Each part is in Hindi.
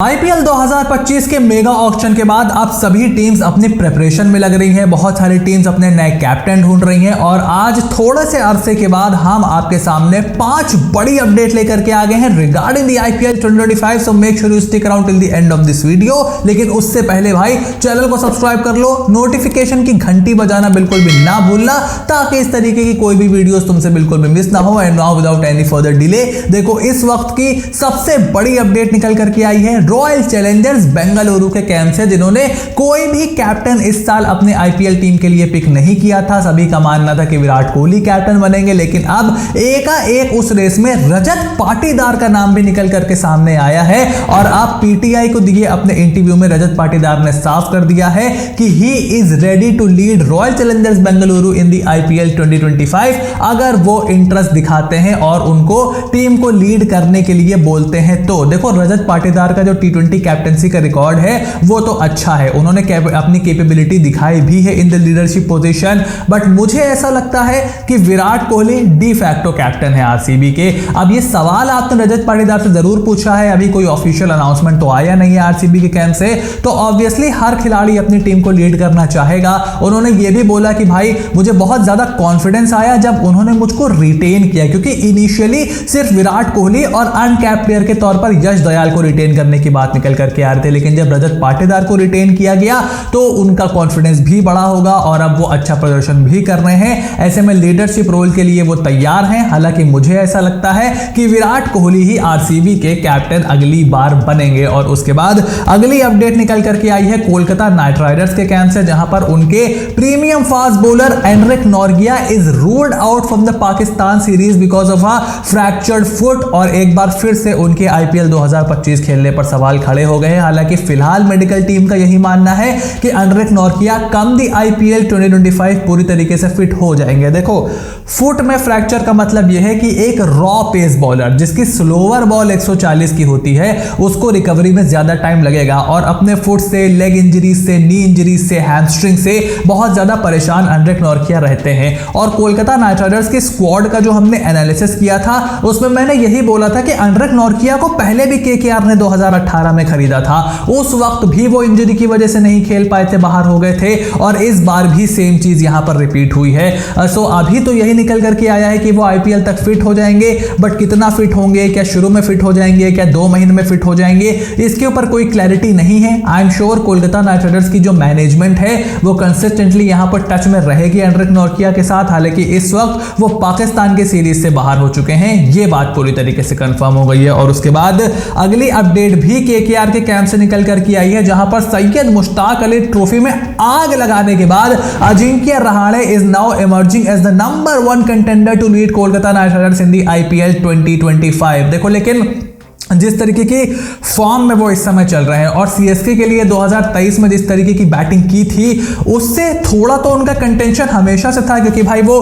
आईपीएल 2025 के मेगा ऑक्शन के बाद अब सभी टीम्स अपनी प्रिपरेशन में लग रही हैं। बहुत सारी टीम्स अपने नए कैप्टन ढूंढ रही हैं और आज थोड़े से अरसे के बाद हम आपके सामने 5 बड़ी अपडेट लेकर के आ गए हैं regarding the IPL 2025। So make sure you stick around till the end of this video. लेकिन उससे पहले भाई चैनल को सब्सक्राइब कर लो, नोटिफिकेशन की घंटी बजाना बिल्कुल भी ना भूलना, ताकि इस तरीके की कोई भी वीडियोस तुमसे बिल्कुल भी मिस ना हो। And now without any further delay, देखो इस वक्त की सबसे बड़ी अपडेट निकल करके आई है रॉयल चैलेंजर्स बेंगलुरु के कैंप से, जिन्होंने कोई भी कैप्टन इस साल अपने आईपीएल टीम के लिए पिक नहीं किया था। सभी का मानना था कि विराट कोहली कैप्टन बनेंगे, लेकिन अब एकाएक उस रेस में रजत पाटीदार का नाम भी निकल करके सामने आया है। और अब पीटीआई को दिए अपने इंटरव्यू में रजत पाटीदार ने साफ कर दिया है कि he is ready to lead Royal Challengers Bengaluru in the IPL 2025 अगर वो इंटरेस्ट दिखाते हैं और उनको टीम को लीड करने के लिए बोलते हैं। तो देखो रजत पाटीदार का जो टी20 कैप्टनसी का रिकॉर्ड है वो तो अच्छा है, उन्होंने अपनी कैपेबिलिटी दिखाई भी है in the leadership position. But मुझे ऐसा लगता है कि Virat Kohli de facto captain है आरसीबी के। अब ये सवाल आपने रजत पाटीदार से जरूर पूछा है, अभी कोई ऑफिशियल अनाउंसमेंट तो आया नहीं है आरसीबी के कैंप से, तो ऑब्वियसली हर खिलाड़ी अपनी टीम को लीड करना चाहेगा। उन्होंने ये भी बोला कि भाई मुझे बहुत ज्यादा कॉन्फिडेंस आया जब उन्होंने मुझको रिटेन किया, क्योंकि इनिशियली सिर्फ विराट कोहली और अनकैप्ड प्लेयर के तौर पर यश दयाल को रिटेन करने की बात निकल करके आ रहे थे, लेकिन जब रजत पाटीदार को रिटेन किया गया तो उनका कॉन्फिडेंस भी बढ़ा होगा और अब वो अच्छा प्रदर्शन भी कर रहे हैं। ऐसे में लीडरशिप रोल के लिए वो तैयार हैं। हालांकि मुझे ऐसा लगता है कि विराट कोहली ही आरसीबी के कैप्टन अगली बार बनेंगे। और उसके बाद अगली अपडेट निकल करके आई है कोलकाता नाइट राइडर्स के कैंप से, जहां पर उनके premium fast bowler Anrich Nortje is ruled out from the Pakistan series because of a fractured foot. और एक बार फिर से उनके आईपीएल 2025 खेलने पर सवाल खड़े हो गए हैं। हालांकि फिलहाल मेडिकल टीम का यही मानना है कि एनरिक नॉर्गिया कम दी आईपीएल 2025 पूरी तरीके से फिट हो जाएंगे। देखो फुट में फ्रैक्चर का मतलब यह है कि एक रॉ पेस बॉलर जिसकी स्लोअर बॉल 140 की होती है उसको रिकवरी में ज्यादा टाइम लगेगा, और अपने फुट से, लेग इंजरी से, नी इंजरी से, हैमस्ट्रिंग से बहुत ज्यादा परेशान एनरिक नॉर्गिया रहते हैं। और कोलकाता नाइट राइडर्स की स्क्वाड का जो हमने एनालिसिस किया था उसमें मैंने यही बोला था कि एनरिक नॉर्गिया को पहले भी केकेआर ने 2018 में खरीदा था, उस वक्त भी वो इंजरी की वजह से नहीं खेल पाए थे, बाहर हो गए थे, और इस बार भी सेम चीज यहां पर रिपीट हुई है। सो अभी तो यही निकल करके आया है कि वो आईपीएल तक फिट हो जाएंगे, बट कितना फिट होंगे, क्या शुरू में फिट हो जाएंगे, क्या 2 महीने में फिट हो जाएंगे, इसके ऊपर कोई क्लैरिटी नहीं है। I am sure Kolkata Knight Riders की जो मैनेजमेंट है वो कंसिस्टेंटली यहां पर टच में रहेगी एनरिक नॉर्गिया के साथ। हालांकि इस वक्त वो पाकिस्तान के सीरीज से बाहर हो चुके हैं, ये बात पूरी तरीके से कंफर्म हो गई है। और उसके बाद अगली अपडेट भी केकेआर के कैंप से निकल करके आई है, जहां पर सैयद मुश्ताक अली ट्रॉफी में आग लगाने के बाद Ajinkya Rahane is now emerging as the number 1 contender to lead Kolkata Knight Riders in the IPL 2025। देखो लेकिन जिस तरीके की फॉर्म में वो इस समय चल रहे हैं और सीएसके के लिए 2023 में जिस तरीके की बैटिंग की थी उससे थोड़ा तो उनका कंटेंशन हमेशा से था, क्योंकि भाई वो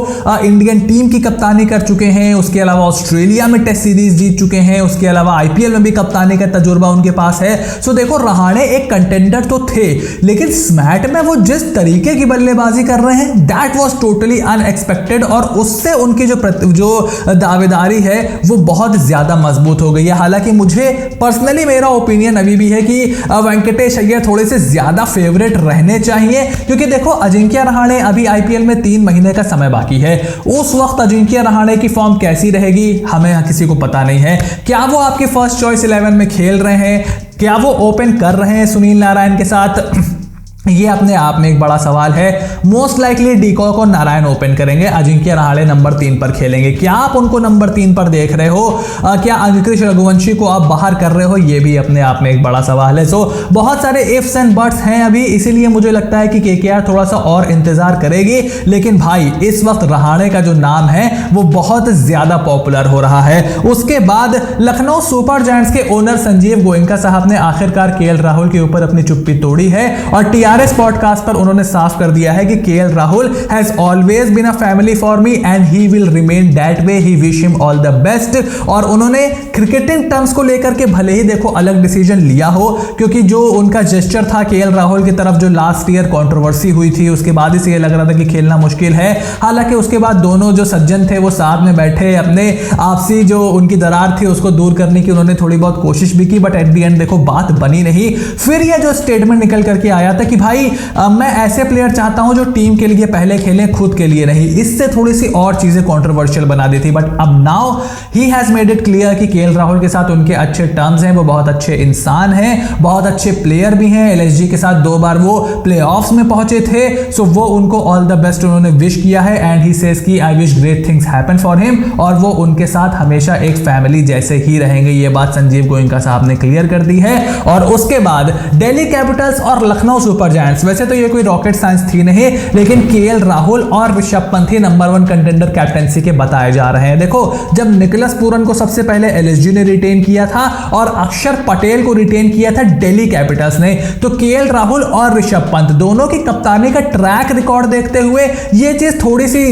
इंडियन टीम की कप्तानी कर चुके हैं, उसके अलावा ऑस्ट्रेलिया में टेस्ट सीरीज जीत चुके हैं, उसके अलावा आईपीएल में भी कप्तानी का तजुर्बा उनके पास है। सो देखो रहाणे एक कंटेंडर तो थे, लेकिन स्मैट में वो जिस तरीके की बल्लेबाजी कर रहे हैं दैट वाज टोटली अनएक्सपेक्टेड, और उससे उनकी जो दावेदारी है वो बहुत ज्यादा मजबूत हो गई है। हालांकि मुझे पर्सनली मेरा ओपिनियन अभी भी है कि वेंकटेश अय्यर थोड़े से ज्यादा फेवरेट रहने चाहिए, क्योंकि देखो अजिंक्य रहाणे अभी आईपीएल में 3 महीने का समय बाकी है। उस वक्त अजिंक्य रहाणे की फॉर्म कैसी रहेगी हमें किसी को पता नहीं है। क्या वो आपके फर्स्ट चॉइस 11 में खेल रहे हैं, क्या वो ओपन कर रहे हैं सुनील नारायण के साथ, ये अपने आप में एक बड़ा सवाल है। मोस्ट लाइकली डीकॉक और नारायण ओपन करेंगे, अजिंक्य रहाणे नंबर 3 पर खेलेंगे। क्या आप उनको नंबर 3 पर देख रहे हो, क्या अंकित रघुवंशी को आप बाहर कर रहे हो, ये भी अपने आप में एक बड़ा सवाल है। सो बहुत सारे इफ्स एंड बट्स हैं अभी, इसीलिए मुझे लगता है कि केकेआर थोड़ा सा और इंतजार करेगी। लेकिन भाई इस वक्त रहाणे का जो नाम है वो बहुत ज्यादा पॉपुलर हो रहा है। उसके बाद लखनऊ सुपर जायंट्स के ओनर संजीव गोयनका साहब ने आखिरकार केएल राहुल के ऊपर अपनी चुप्पी तोड़ी है और टीआर DRS पॉडकास्ट पर उन्होंने साफ कर दिया है कि KL Rahul has always been a family for me and he will remain that way, he wish him all the best. और उन्होंने क्रिकेटिंग टर्म्स को लेकर के भले ही देखो अलग डिसीजन लिया हो, क्योंकि जो उनका जेस्चर था केएल राहुल की तरफ जो लास्ट ईयर कंट्रोवर्सी हुई थी, उसके बाद ही से ये लग रहा था कि खेलना मुश्किल है। हालांकि उसके बाद दोनों जो सज्जन थे वो साथ में बैठे अपने आपसी जो उनकी दरार थी उसको दूर करने की उन्होंने थोड़ी बहुत कोशिश भी की, बट एट द एंड देखो बात बनी नहीं। फिर ये जो स्टेटमेंट निकल करके आया था कि भाई मैं ऐसे प्लेयर चाहता हूं जो टीम के लिए पहले खेलें, खुद के लिए नहीं। इससे थोड़ी सी और चीजें कंट्रोवर्शियल बना दी थी, बट अब now he has made it clear कि केएल राहुल के साथ उनके अच्छे टर्म्स हैं, वो बहुत अच्छे इंसान हैं, बहुत अच्छे प्लेयर भी हैं। एलएसजी के साथ 2 बार वो प्लेऑफ्स में पहुंचे थे, सो वो उनको ऑल द बेस्ट उन्होंने विश किया है। एंड ही सेज कि I wish great things happen for him, और वो उनके साथ हमेशा एक फैमिली जैसे ही रहेंगे। ये बात संजीव गोयनका साहब ने क्लियर कर दी है। और उसके बाद दिल्ली कैपिटल्स और लखनऊ सुपर जायंट्स, वैसे तो ये कोई रॉकेट साइंस थी नहीं, लेकिन केएल राहुल और ऋषभ पंत ही नंबर 1 कंटेंडर कैप्टेंसी के बताए जा रहे हैं। देखो जब निकोलस पूरन को सबसे पहले एलएसजी ने रिटेन किया था और अक्षर पटेल को रिटेन किया था दिल्ली कैपिटल्स ने, तो केएल राहुल और ऋषभ पंत दोनों की कप्तानी का ट्रैक रिकॉर्ड देखते हुए ये चीज थोड़ी सी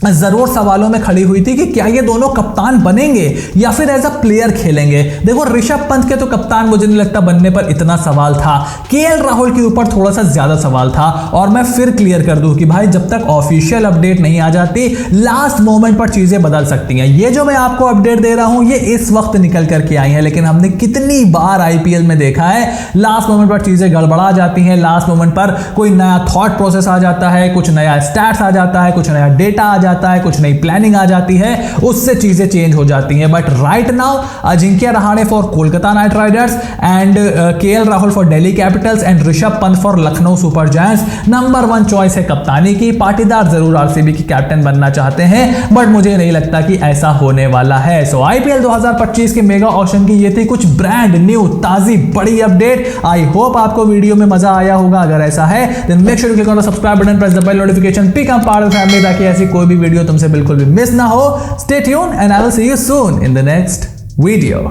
जरूर सवालों में खड़ी हुई थी कि क्या ये दोनों कप्तान बनेंगे या फिर एज अ प्लेयर खेलेंगे। देखो ऋषभ पंत के तो कप्तान मुझे नहीं लगता बनने पर इतना सवाल था, केएल राहुल के ऊपर थोड़ा सा ज्यादा सवाल था। और मैं फिर क्लियर कर दूं कि भाई जब तक ऑफिशियल अपडेट नहीं आ जाती, लास्ट मोमेंट पर चीजें बदल सकती हैं। ये जो मैं आपको अपडेट दे रहा हूं ये इस वक्त निकल करके आई है, लेकिन हमने कितनी बार आईपीएल में देखा है लास्ट मोमेंट पर चीजें गड़बड़ा जाती हैं, लास्ट मोमेंट पर कोई नया थॉट प्रोसेस आ जाता है, कुछ नया स्टैट्स आ जाता है, कुछ नया डेटा आ जाता है, कुछ नई प्लानिंग आ जाती है, उससे चीजें चेंज हो जाती हैं। But right now Ajinkya Rahane for Kolkata Knight Riders and KL Rahul for Delhi Capitals and Rishabh Pant for Lucknow super giants number 1 choice है कप्तानी की। पाटीदार जरूर आरसीबी की कैप्टन बनना चाहते हैं, बट मुझे नहीं लगता कि ऐसा होने वाला है। सो आईपीएल 2025 के मेगा ऑक्शन की ये थी कुछ ब्रांड न्यू ताजी बड़ी अपडेट। आई होप आपको वीडियो में मजा आया होगा। अगर ऐसा है then make sure to click on the subscribe button, press the bell notification, become part of the family, ताकि ऐसी कोई भी वीडियो तुमसे बिल्कुल भी मिस ना हो। Stay tuned and I will see you soon in the next video.